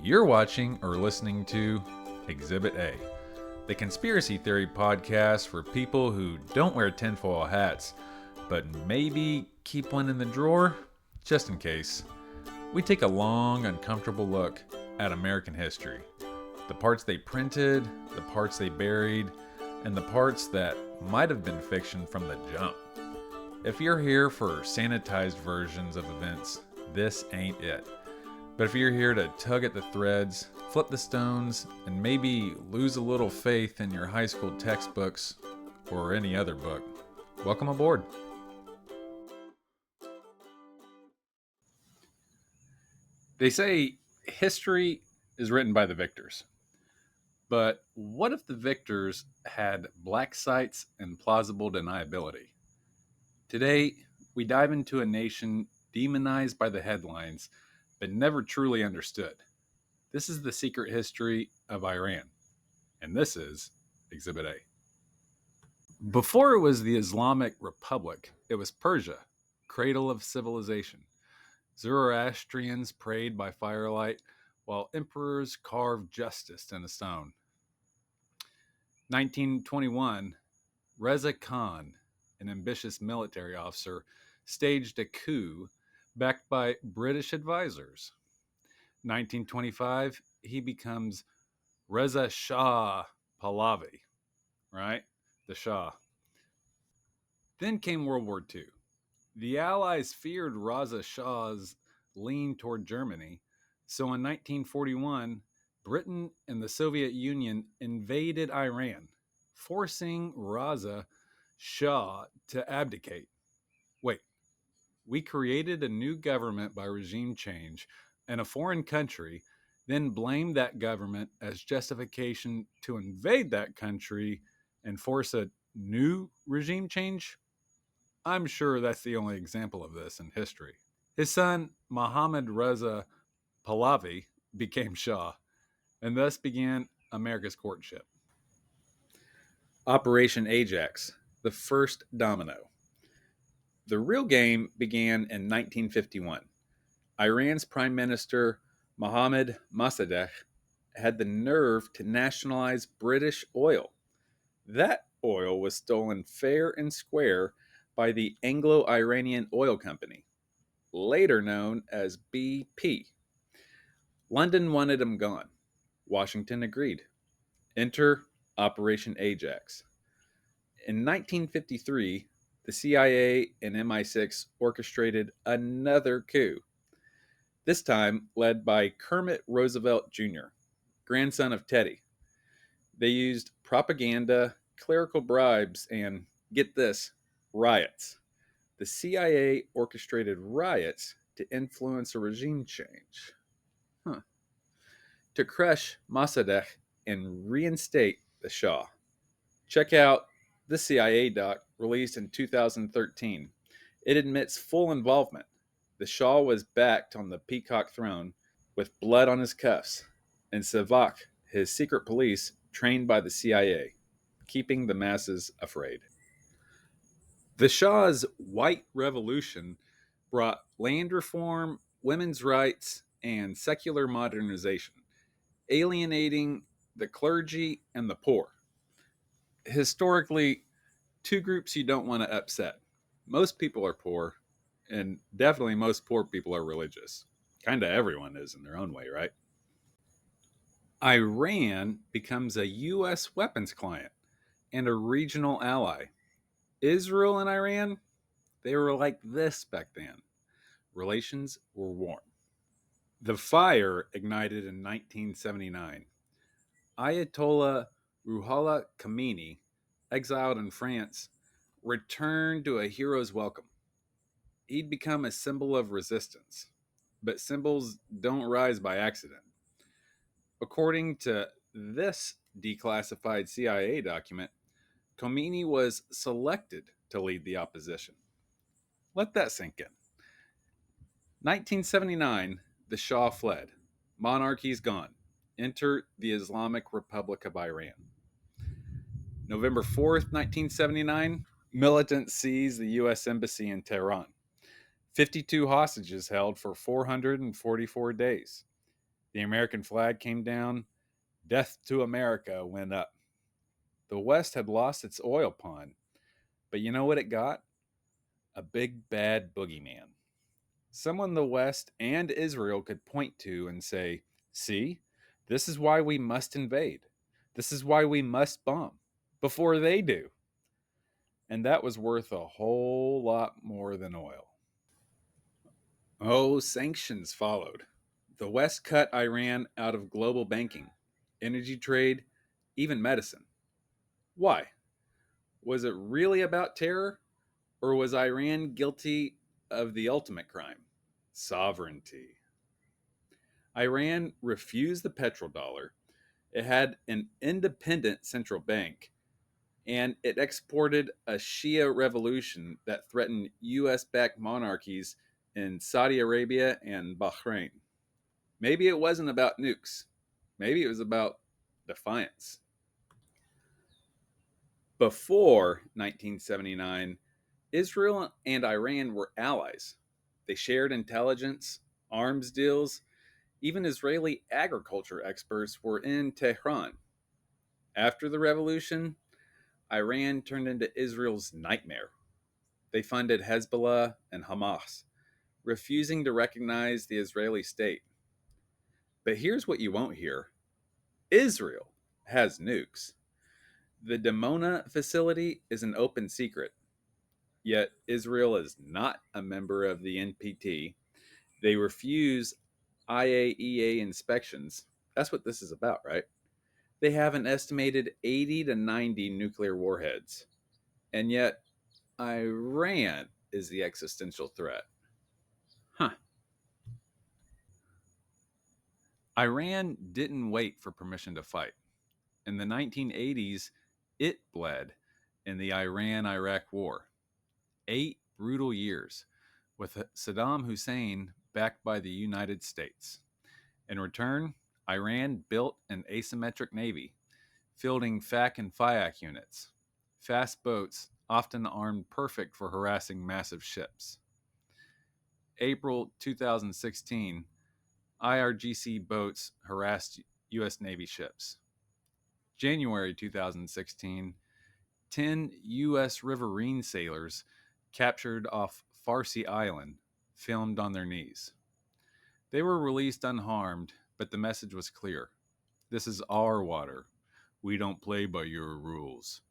You're watching or listening to Exhibit A, the conspiracy theory podcast for people who don't wear tinfoil hats, but maybe keep one in the drawer just in case. We take a long, uncomfortable look at American history. The parts they printed, the parts they buried, and the parts that might have been fiction from the jump. If you're here for sanitized versions of events, this ain't it. But if you're here to tug at the threads, flip the stones, and maybe lose a little faith in your high school textbooks or any other book, welcome aboard. They say history is written by the victors. But what if the victors had black sites and plausible deniability? Today, we dive into a nation demonized by the headlines, but never truly understood. This is the secret history of Iran, and this is Exhibit A. Before it was the Islamic Republic, it was Persia, cradle of civilization. Zoroastrians prayed by firelight, while emperors carved justice in a stone. 1921, Reza Khan, an ambitious military officer, staged a coup backed by British advisors. 1925, he becomes Reza Shah Pahlavi, right? The Shah. Then came World War II. The Allies feared Reza Shah's lean toward Germany, so in 1941, Britain and the Soviet Union invaded Iran, forcing Reza Shah to abdicate. Wait, we created a new government by regime change in a foreign country, then blamed that government as justification to invade that country and force a new regime change? I'm sure that's the only example of this in history. His son, Mohammad Reza Pahlavi, became Shah, and thus began America's courtship. Operation Ajax, the first domino. The real game began in 1951. Iran's Prime Minister Mohammad Mossadegh had the nerve to nationalize British oil. That oil was stolen fair and square by the Anglo-Iranian Oil Company, later known as BP. London wanted him gone. Washington agreed. Enter Operation Ajax. In 1953, the CIA and MI6 orchestrated another coup, this time led by Kermit Roosevelt Jr., grandson of Teddy. They used propaganda, clerical bribes, and, get this, riots. The CIA orchestrated riots to influence a regime change. To crush Mossadegh and reinstate the Shah. Check out the CIA doc released in 2013. It admits full involvement. The Shah was backed on the peacock throne with blood on his cuffs, and Savak, his secret police trained by the CIA, keeping the masses afraid. The Shah's White Revolution brought land reform, women's rights, and secular modernization, alienating the clergy and the poor. Historically, two groups you don't want to upset. Most people are poor, and definitely most poor people are religious. Kind of everyone is in their own way, right? Iran becomes a U.S. weapons client and a regional ally. Israel and Iran, they were like this back then. Relations were warm. The fire ignited in 1979. Ayatollah Ruhollah Khomeini, exiled in France, returned to a hero's welcome. He'd become a symbol of resistance, but symbols don't rise by accident. According to this declassified CIA document, Khomeini was selected to lead the opposition. Let that sink in. 1979, the Shah fled. Monarchy's gone. Enter the Islamic Republic of Iran. November 4th, 1979, militants seized the U.S. Embassy in Tehran. 52 hostages held for 444 days. The American flag came down. Death to America went up. The West had lost its oil pond. But you know what it got? A big bad boogeyman. Someone the West and Israel could point to and say, see, this is why we must invade. This is why we must bomb before they do. And that was worth a whole lot more than oil. Oh, sanctions followed. The West cut Iran out of global banking, energy trade, even medicine. Why? Was it really about terror? Or was Iran guilty of the ultimate crime? Sovereignty. Iran refused the petrodollar. It had an independent central bank, and it exported a Shia revolution that threatened US backed monarchies in Saudi Arabia and Bahrain. Maybe it wasn't about nukes. Maybe it was about defiance. Before 1979, Israel and Iran were allies. They shared intelligence, arms deals. Even Israeli agriculture experts were in Tehran. After the revolution, Iran turned into Israel's nightmare. They funded Hezbollah and Hamas, refusing to recognize the Israeli state. But here's what you won't hear: Israel has nukes. The Dimona facility is an open secret, yet Israel is not a member of the NPT. They refuse IAEA inspections. That's what this is about, right? They have an estimated 80 to 90 nuclear warheads. And yet, Iran is the existential threat. Huh. Iran didn't wait for permission to fight. In the 1980s, it bled in the Iran Iraq War. 8 brutal years, with Saddam Hussein backed by the United States. In return, Iran built an asymmetric navy, fielding FAC and FIAC units, fast boats often armed perfect for harassing massive ships. April 2016, IRGC boats harassed U.S. Navy ships. January 2016, 10 U.S. riverine sailors captured off Farsi Island filmed on their knees. They were released unharmed, but the message was clear. This is our water. We don't play by your rules.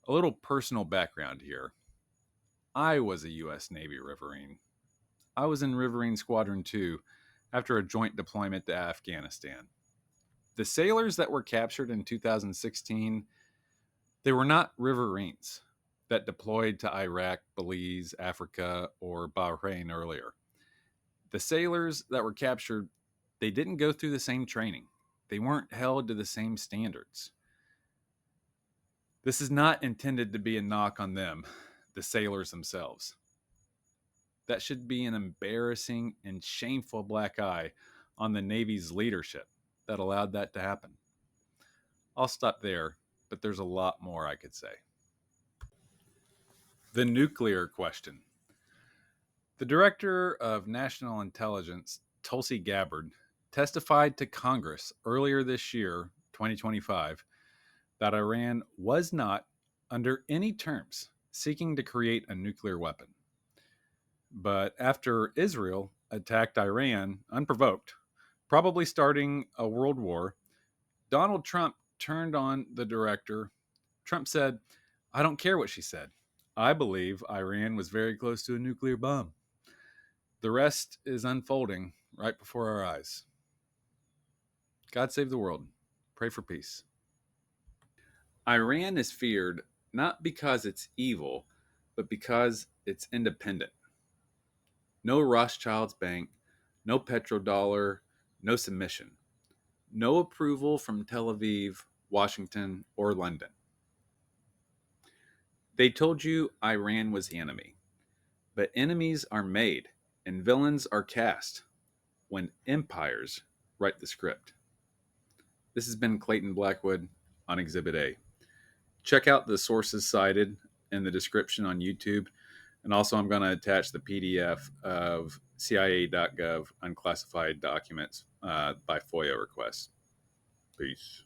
A little personal background here. I was a U.S. Navy riverine. I was in Riverine Squadron 2 after a joint deployment to Afghanistan. The sailors that were captured in 2016, they were not riverines that deployed to Iraq, Belize, Africa, or Bahrain earlier. The sailors that were captured, they didn't go through the same training. They weren't held to the same standards. This is not intended to be a knock on them, the sailors themselves. That should be an embarrassing and shameful black eye on the Navy's leadership that allowed that to happen. I'll stop there, but there's a lot more I could say. The nuclear question. The director of national intelligence, Tulsi Gabbard, testified to Congress earlier this year, 2025, that Iran was not, under any terms, seeking to create a nuclear weapon. But after Israel attacked Iran unprovoked, probably starting a world war, Donald Trump turned on the director. Trump said, I don't care what she said. I believe Iran was very close to a nuclear bomb. The rest is unfolding right before our eyes. God save the world. Pray for peace. Iran is feared not because it's evil, but because it's independent. No Rothschild's bank, no petrodollar, no submission. No approval from Tel Aviv, Washington, or London. They told you Iran was the enemy. But enemies are made and villains are cast when empires write the script. This has been Clayton Blackwood on Exhibit A. Check out the sources cited in the description on YouTube. And also, I'm going to attach the PDF of CIA.gov unclassified documents by FOIA requests. Peace.